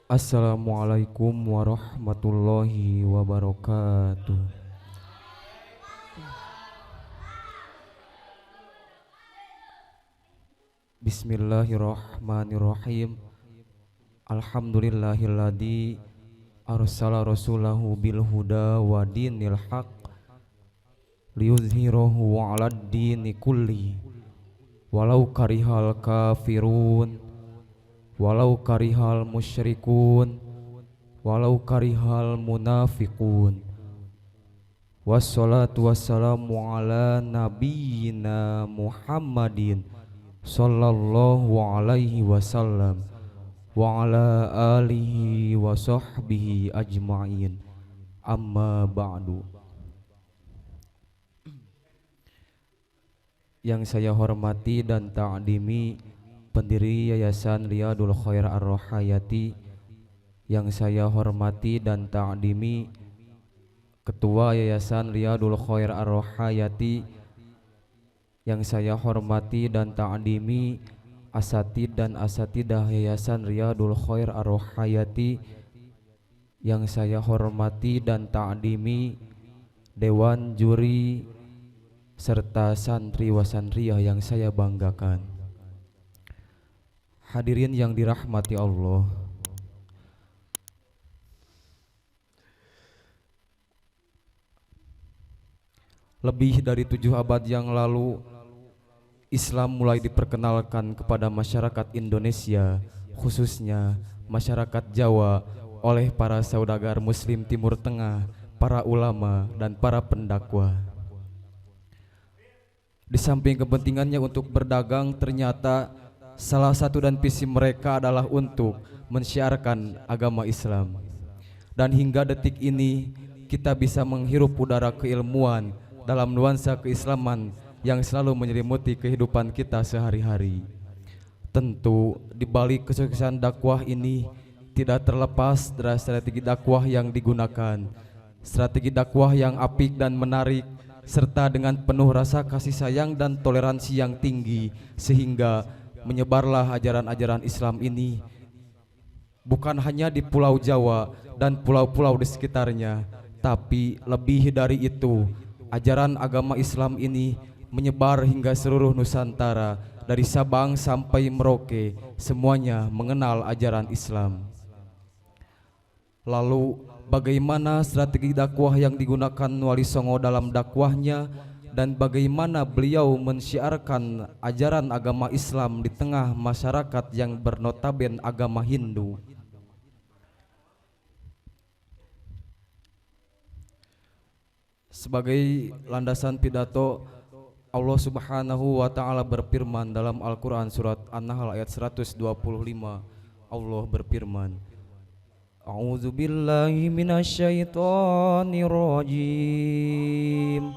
Assalamualaikum warahmatullahi wabarakatuh. Bismillahirrahmanirrahim. Alhamdulillahilladzi arsala rasulahu bil huda wa dinil haq liyuzhirahu 'alad dini kulli walau karihal kafirun walau karihal musyrikun walau karihal munafiqun. Wassalatu wassalamu ala nabiyyina Muhammadin sallallahu alaihi wasallam wa ala alihi wa sahbihi ajma'in. Amma ba'du. Yang saya hormati dan ta'dimi pendiri Yayasan Riyadul Khair Ar-Rohayati, yang saya hormati dan ta'dimi Ketua Yayasan Riyadul Khair Ar-Rohayati, yang saya hormati dan ta'dimi asatid dan asatidah Yayasan Riyadul Khair Ar-Rohayati, yang saya hormati dan ta'dimi Dewan Juri serta santri wa santriyah yang saya banggakan. Hadirin yang dirahmati Allah, lebih dari 7 abad yang lalu Islam mulai diperkenalkan kepada masyarakat Indonesia, khususnya masyarakat Jawa, oleh para saudagar Muslim Timur Tengah, para ulama dan para pendakwah. Di samping kepentingannya untuk berdagang, ternyata salah satu dan visi mereka adalah untuk mensyiarkan agama Islam. Dan hingga detik ini kita bisa menghirup udara keilmuan dalam nuansa keislaman yang selalu menyelimuti kehidupan kita sehari-hari. Tentu di balik kesuksesan dakwah ini tidak terlepas dari strategi dakwah yang digunakan, strategi dakwah yang apik dan menarik, serta dengan penuh rasa kasih sayang dan toleransi yang tinggi, sehingga menyebarlah ajaran-ajaran Islam ini bukan hanya di Pulau Jawa dan pulau-pulau di sekitarnya, tapi lebih dari itu, ajaran agama Islam ini menyebar hingga seluruh Nusantara, dari Sabang sampai Merauke, semuanya mengenal ajaran Islam. Lalu bagaimana strategi dakwah yang digunakan Wali Songo dalam dakwahnya, dan bagaimana beliau mensyiarkan ajaran agama Islam di tengah masyarakat yang bernotaben agama Hindu? Sebagai landasan pidato, Allah Subhanahu wa taala berfirman dalam Al-Qur'an surat An-Nahl ayat 125. Allah berfirman, A'udzu billahi minasyaitonir rajim.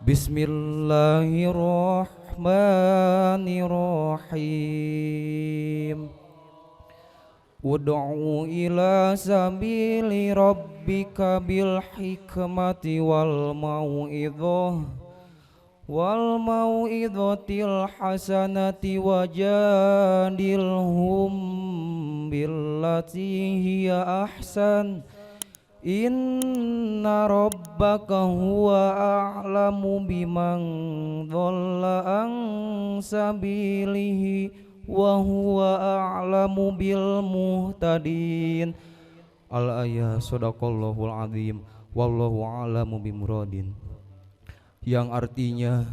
Bismillahirrahmanirrahim. Ud'u ila sabili rabbika bil hikmati wal mau'idhatil hasanati wajadilhum billati hiya ahsan. Inna rabbaka huwa a'lamu biman dhalla an sabilihi wa huwa a'lamu bil muhtadin. Al-ayah. Shadaqallahul azim. Wallahu a'lamu bimuradin. Yang artinya,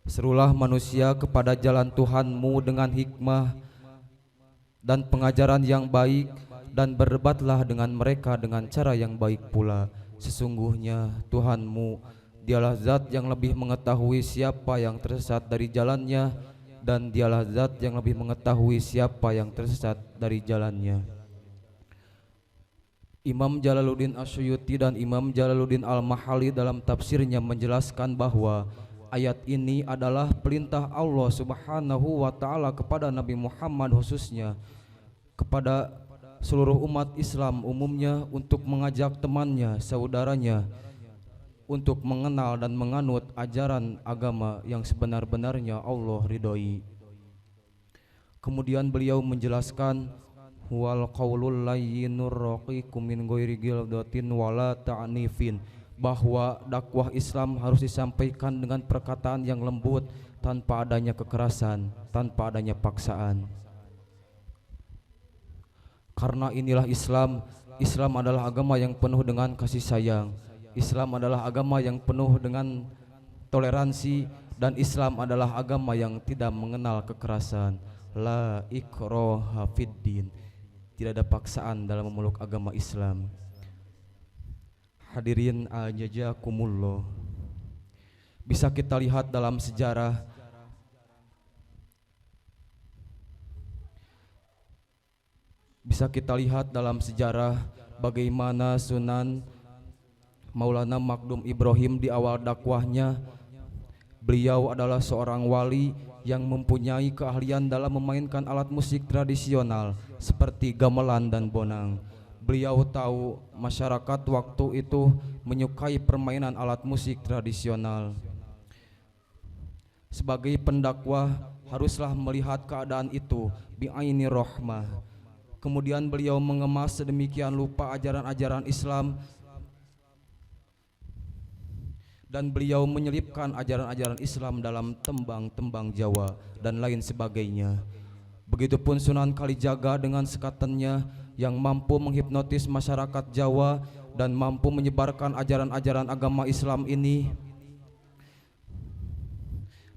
serulah manusia kepada jalan Tuhanmu dengan hikmah dan pengajaran yang baik, dan berdebatlah dengan mereka dengan cara yang baik pula. Sesungguhnya Tuhanmu, dialah zat yang lebih mengetahui siapa yang tersesat dari jalannya, dan dialah zat yang lebih mengetahui siapa yang tersesat dari jalannya. Imam Jalaluddin Asyuyuti dan Imam Jalaluddin Al-Mahali dalam tafsirnya menjelaskan bahwa ayat ini adalah perintah Allah Subhanahu wa taala kepada Nabi Muhammad, khususnya kepada seluruh umat Islam umumnya, untuk mengajak temannya, saudaranya untuk mengenal dan menganut ajaran agama yang sebenar-benarnya Allah ridhoi. Kemudian beliau menjelaskan, wal qaulul layyinur raqiqum min ghairi ghildatin wala ta'nifin, bahwa dakwah Islam harus disampaikan dengan perkataan yang lembut tanpa adanya kekerasan, tanpa adanya paksaan. Karena inilah Islam. Islam adalah agama yang penuh dengan kasih sayang. Islam adalah agama yang penuh dengan toleransi, dan Islam adalah agama yang tidak mengenal kekerasan. La ikraha fiddin. Tidak ada paksaan dalam memeluk agama Islam. Hadirin ajazakumullah. Bisa kita lihat dalam sejarah bagaimana Sunan Maulana Makdum Ibrahim di awal dakwahnya. Beliau adalah seorang wali yang mempunyai keahlian dalam memainkan alat musik tradisional seperti gamelan dan bonang. Beliau tahu masyarakat waktu itu menyukai permainan alat musik tradisional. Sebagai pendakwah haruslah melihat keadaan itu bi'aini rahmah. Kemudian beliau mengemas sedemikian rupa ajaran-ajaran Islam, dan beliau menyelipkan ajaran-ajaran Islam dalam tembang-tembang Jawa dan lain sebagainya. Begitupun Sunan Kalijaga dengan sekatannya yang mampu menghipnotis masyarakat Jawa dan mampu menyebarkan ajaran-ajaran agama Islam ini,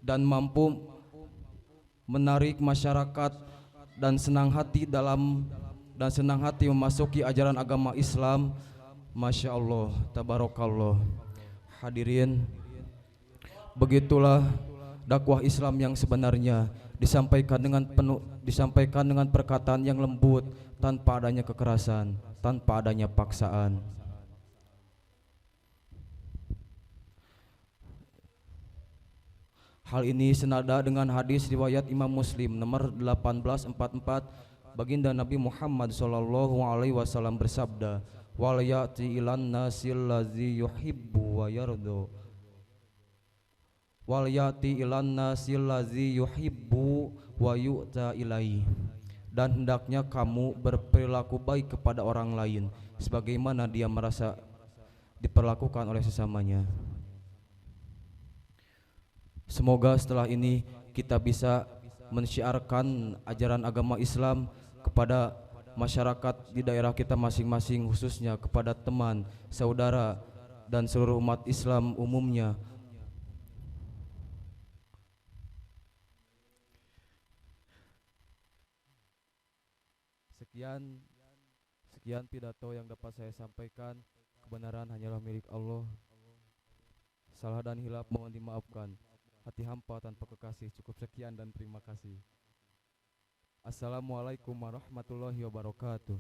dan mampu menarik masyarakat dan senang hati memasuki ajaran agama Islam. Masya Allah, tabarakallah. Hadirin, begitulah dakwah Islam yang sebenarnya, disampaikan dengan perkataan yang lembut, tanpa adanya kekerasan, tanpa adanya paksaan. Hal ini senada dengan hadis riwayat Imam Muslim nomor 1844. Baginda Nabi Muhammad sallallahu alaihi wasallam bersabda, wal ya'ti ilan nasil ladzi yuhibbu wa yardu, wal ya'ti ilan nasil ladzi yuhibbu wa yu'ta ilaihi, dan hendaknya kamu berperilaku baik kepada orang lain sebagaimana dia merasa diperlakukan oleh sesamanya. Semoga setelah ini kita bisa mensyiarkan ajaran agama Islam kepada masyarakat di daerah kita masing-masing, khususnya kepada teman, saudara, dan seluruh umat Islam umumnya. Sekian pidato yang dapat saya sampaikan. Kebenaran hanyalah milik Allah. Salah dan hilaf mohon dimaafkan. Hati hampa tanpa kekasih. Cukup sekian dan terima kasih. Assalamualaikum warahmatullahi wabarakatuh.